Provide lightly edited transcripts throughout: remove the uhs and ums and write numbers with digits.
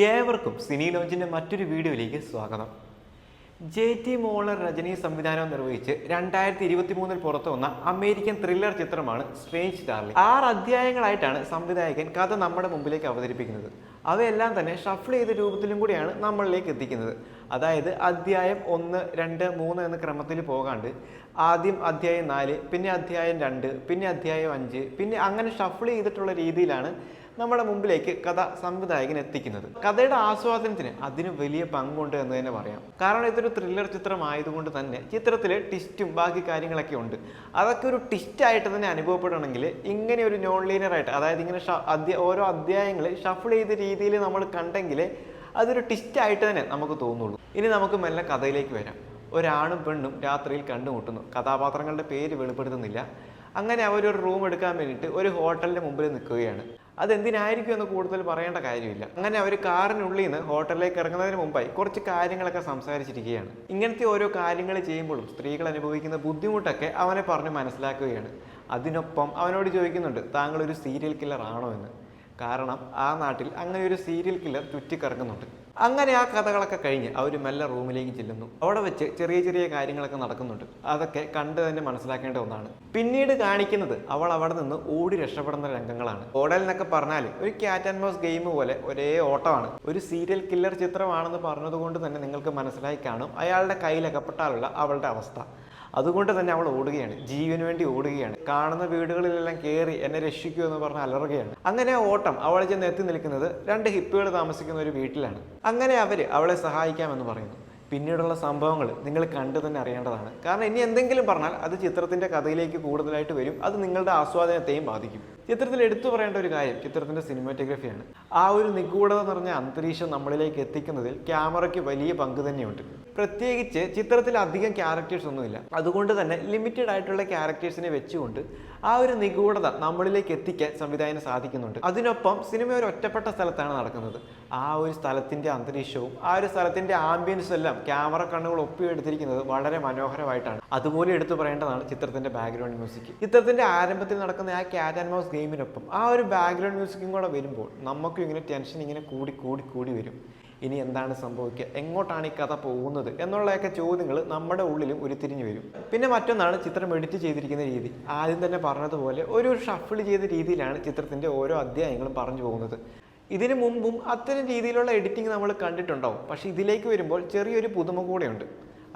ഏവർക്കും സിനി ലോഞ്ചിൻ്റെ മറ്റൊരു വീഡിയോയിലേക്ക് സ്വാഗതം. JT മോളർ രജനി സംവിധാനം നിർവഹിച്ച് 2023 പുറത്തു വന്ന അമേരിക്കൻ ത്രില്ലർ ചിത്രമാണ് സ്ട്രേഞ്ച് ഡാർലിംഗ്. 6 അധ്യായങ്ങളായിട്ടാണ് സംവിധായകൻ കഥ നമ്മുടെ മുമ്പിലേക്ക് അവതരിപ്പിക്കുന്നത്. അവയെല്ലാം തന്നെ ഷഫിൾ ചെയ്ത രൂപത്തിലും കൂടിയാണ് നമ്മളിലേക്ക് എത്തിക്കുന്നത്. അതായത് അധ്യായം 1, 2, 3 എന്ന ക്രമത്തിൽ പോകാണ്ട് ആദ്യം അധ്യായം 4, പിന്നെ അധ്യായം 2, പിന്നെ അധ്യായം 5, പിന്നെ അങ്ങനെ ഷഫിൾ ചെയ്തിട്ടുള്ള രീതിയിലാണ് നമ്മുടെ മുമ്പിലേക്ക് കഥ സംവിധായകൻ എത്തിക്കുന്നത്. കഥയുടെ ആസ്വാദനത്തിന് അതിന് വലിയ പങ്കുണ്ട് എന്ന് തന്നെ പറയാം. കാരണം ഇതൊരു ത്രില്ലർ ചിത്രമായതുകൊണ്ട് തന്നെ ചിത്രത്തിൽ ട്വിസ്റ്റും ബാക്കി കാര്യങ്ങളൊക്കെ ഉണ്ട്. അതൊക്കെ ഒരു ട്വിസ്റ്റായിട്ട് തന്നെ അനുഭവപ്പെടണമെങ്കിൽ ഇങ്ങനെ ഒരു നോൺ ലീനിയറായിട്ട്, അതായത് ഇങ്ങനെ ഓരോ അധ്യായങ്ങൾ ഷഫിൾ ചെയ്ത രീതിയിൽ നമ്മൾ കണ്ടെങ്കിൽ അതൊരു ട്വിസ്റ്റായിട്ട് തന്നെ നമുക്ക് തോന്നുള്ളൂ. ഇനി നമുക്ക് മെല്ലെ കഥയിലേക്ക് വരാം. ഒരാണും പെണ്ണും രാത്രിയിൽ കണ്ടുമുട്ടുന്നു. കഥാപാത്രങ്ങളുടെ പേര് വെളിപ്പെടുത്തുന്നില്ല. അങ്ങനെ അവരൊരു റൂം എടുക്കാൻ വേണ്ടിയിട്ട് ഒരു ഹോട്ടലിൻ്റെ മുമ്പിൽ നിൽക്കുകയാണ്. അതെന്തിനായിരിക്കും എന്ന് കൂടുതൽ പറയേണ്ട കാര്യമില്ല. അങ്ങനെ അവർ കാറിനുള്ളിൽ നിന്ന് ഹോട്ടലിലേക്ക് ഇറങ്ങുന്നതിന് മുമ്പായി കുറച്ച് കാര്യങ്ങളൊക്കെ സംസാരിച്ചിരിക്കുകയാണ്. ഇങ്ങനത്തെ ഓരോ കാര്യങ്ങൾ ചെയ്യുമ്പോഴും സ്ത്രീകൾ അനുഭവിക്കുന്ന ബുദ്ധിമുട്ടൊക്കെ അവനെ പറഞ്ഞ് മനസ്സിലാക്കുകയാണ്. അതിനൊപ്പം അവനോട് ചോദിക്കുന്നുണ്ട്, താങ്കൾ ഒരു സീരിയൽ കില്ലർ ആണോ എന്ന്. കാരണം ആ നാട്ടിൽ അങ്ങനെ ഒരു സീരിയൽ കില്ലർ ചുറ്റിക്കറങ്ങുന്നുണ്ട്. അങ്ങനെ ആ കഥകളൊക്കെ കഴിഞ്ഞ് അവർ മെല്ലെ റൂമിലേക്ക് ചെല്ലുന്നു. അവിടെ വെച്ച് ചെറിയ ചെറിയ കാര്യങ്ങളൊക്കെ നടക്കുന്നുണ്ട്. അതൊക്കെ കണ്ട് തന്നെ മനസ്സിലാക്കേണ്ട ഒന്നാണ്. പിന്നീട് കാണിക്കുന്നത് അവൾ അവിടെ നിന്ന് ഓടി രക്ഷപ്പെടുന്ന രംഗങ്ങളാണ്. ഓടൽ എന്നൊക്കെ പറഞ്ഞാൽ ഒരു ക്യാറ്റ് ആൻഡ് മൗസ് ഗെയിം പോലെ ഒരേ ഓട്ടമാണ്. ഒരു സീരിയൽ കില്ലർ ചിത്രമാണെന്ന് പറഞ്ഞതുകൊണ്ട് തന്നെ നിങ്ങൾക്ക് മനസ്സിലായി കാണും അയാളുടെ കയ്യിലകപ്പെട്ടാലുള്ള അവളുടെ അവസ്ഥ. അതുകൊണ്ട് തന്നെ അവൾ ഓടുകയാണ്, ജീവന് വേണ്ടി ഓടുകയാണ്. കാണുന്ന വീടുകളിലെല്ലാം കയറി എന്നെ രക്ഷിക്കൂ എന്ന് പറഞ്ഞ് അലറുകയാണ്. അങ്ങനെ ഓട്ടം അവളെ ചെന്ന് എത്തി നിൽക്കുന്നത് 2 ഹിപ്പികൾ താമസിക്കുന്ന ഒരു വീട്ടിലാണ്. അങ്ങനെ അവളെ സഹായിക്കാമെന്ന് പറയുന്നു. പിന്നീടുള്ള സംഭവങ്ങൾ നിങ്ങൾ കണ്ടു തന്നെ അറിയേണ്ടതാണ്. കാരണം ഇനി എന്തെങ്കിലും പറഞ്ഞാൽ അത് ചിത്രത്തിൻ്റെ കഥയിലേക്ക് കൂടുതലായിട്ട് വരും. അത് നിങ്ങളുടെ ആസ്വാദനത്തെയും ബാധിക്കും. ചിത്രത്തിൽ എടുത്തു പറയേണ്ട ഒരു കാര്യം ചിത്രത്തിൻ്റെ സിനിമാറ്റോഗ്രഫിയാണ്. ആ ഒരു നിഗൂഢത നിറഞ്ഞ അന്തരീക്ഷം നമ്മളിലേക്ക് എത്തിക്കുന്നതിൽ ക്യാമറയ്ക്ക് വലിയ പങ്ക് തന്നെയുണ്ട്. പ്രത്യേകിച്ച് ചിത്രത്തിൽ അധികം ക്യാരക്ടേഴ്സ് ഒന്നുമില്ല. അതുകൊണ്ട് തന്നെ ലിമിറ്റഡ് ആയിട്ടുള്ള ക്യാരക്ടേഴ്സിനെ വെച്ചുകൊണ്ട് ആ ഒരു നിഗൂഢത നമ്മളിലേക്ക് എത്തിക്കാൻ സംവിധായകന് സാധിക്കുന്നുണ്ട്. അതിനൊപ്പം സിനിമ ഒരു ഒറ്റപ്പെട്ട സ്ഥലത്താണ് നടക്കുന്നത്. ആ ഒരു സ്ഥലത്തിൻ്റെ അന്തരീക്ഷവും ആ ഒരു സ്ഥലത്തിൻ്റെ ആംബിയൻസും എല്ലാം ക്യാമറ കണ്ണുകൾ ഒപ്പിയെടുത്തിരിക്കുന്നത് വളരെ മനോഹരമായിട്ടാണ്. അതുപോലെ എടുത്തു പറയേണ്ടതാണ് ചിത്രത്തിൻ്റെ ബാക്ക്ഗ്രൗണ്ട് മ്യൂസിക്. ചിത്രത്തിൻ്റെ ആരംഭത്തിൽ നടക്കുന്ന ആ ക്യാറ്റ് ആൻഡ് മൗസ് ഗെയിമിനൊപ്പം ആ ഒരു ബാക്ക്ഗ്രൗണ്ട് മ്യൂസിക്കും കൂടെ വരുമ്പോൾ നമുക്കും ഇങ്ങനെ ടെൻഷൻ ഇങ്ങനെ കൂടി വരും. ഇനി എന്താണ് സംഭവിക്കുക, എങ്ങോട്ടാണ് ഈ കഥ പോകുന്നത് എന്നുള്ളതൊക്കെ ചോദ്യങ്ങൾ നമ്മുടെ ഉള്ളിലും ഉരുത്തിരിഞ്ഞു വരും. പിന്നെ മറ്റൊന്നാണ് ചിത്രം എഡിറ്റ് ചെയ്തിരിക്കുന്ന രീതി. ആദ്യം തന്നെ പറഞ്ഞതുപോലെ ഒരു ഷഫിൾ ചെയ്ത രീതിയിലാണ് ചിത്രത്തിൻ്റെ ഓരോ അധ്യായങ്ങളും പറഞ്ഞു പോകുന്നത്. ഇതിനു മുമ്പും അത്തരം രീതിയിലുള്ള എഡിറ്റിംഗ് നമ്മൾ കണ്ടിട്ടുണ്ടാവും. പക്ഷേ ഇതിലേക്ക് വരുമ്പോൾ ചെറിയൊരു പുതുമ കൂടെയുണ്ട്.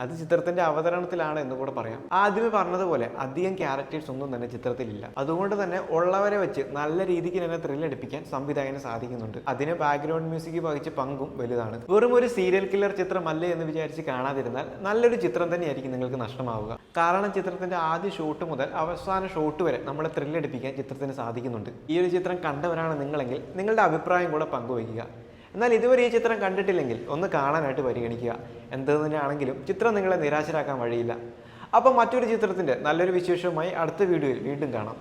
അത് ചിത്രത്തിന്റെ അവതരണത്തിലാണ് എന്ന് കൂടെ പറയാം. ആദ്യമേ പറഞ്ഞതുപോലെ അധികം ക്യാരക്ടേഴ്സ് ഒന്നും തന്നെ ചിത്രത്തിലില്ല. അതുകൊണ്ട് തന്നെ ഉള്ളവരെ വെച്ച് നല്ല രീതിക്ക് തന്നെ ത്രില്ലടിപ്പിക്കാൻ സംവിധായകന് സാധിക്കുന്നുണ്ട്. അതിന് ബാക്ക്ഗ്രൗണ്ട് മ്യൂസിക് വഹിച്ച പങ്കും വലുതാണ്. വെറും ഒരു സീരിയൽ കില്ലർ ചിത്രമല്ലേ എന്ന് വിചാരിച്ച് കാണാതിരുന്നാൽ നല്ലൊരു ചിത്രം തന്നെയായിരിക്കും നിങ്ങൾക്ക് നഷ്ടമാവുക. കാരണം ചിത്രത്തിന്റെ ആദ്യ ഷോട്ട് മുതൽ അവസാന ഷോട്ട് വരെ നമ്മളെ ത്രില്ലടിപ്പിക്കാൻ ചിത്രത്തിന് സാധിക്കുന്നുണ്ട്. ഈ ഒരു ചിത്രം കണ്ടവരാണ് നിങ്ങളെങ്കിൽ നിങ്ങളുടെ അഭിപ്രായം കൂടെ പങ്കുവയ്ക്കുക. എന്നാൽ ഇതുവരെ ഈ ചിത്രം കണ്ടിട്ടില്ലെങ്കിൽ ഒന്ന് കാണാനായിട്ട് പരിഗണിക്കുക. എന്ത് തന്നെയാണെങ്കിലും ചിത്രം നിങ്ങളെ നിരാശരാക്കാൻ വഴിയില്ല. അപ്പം മറ്റൊരു ചിത്രത്തിൻ്റെ നല്ലൊരു വിശേഷവുമായി അടുത്ത വീഡിയോയിൽ വീണ്ടും കാണാം.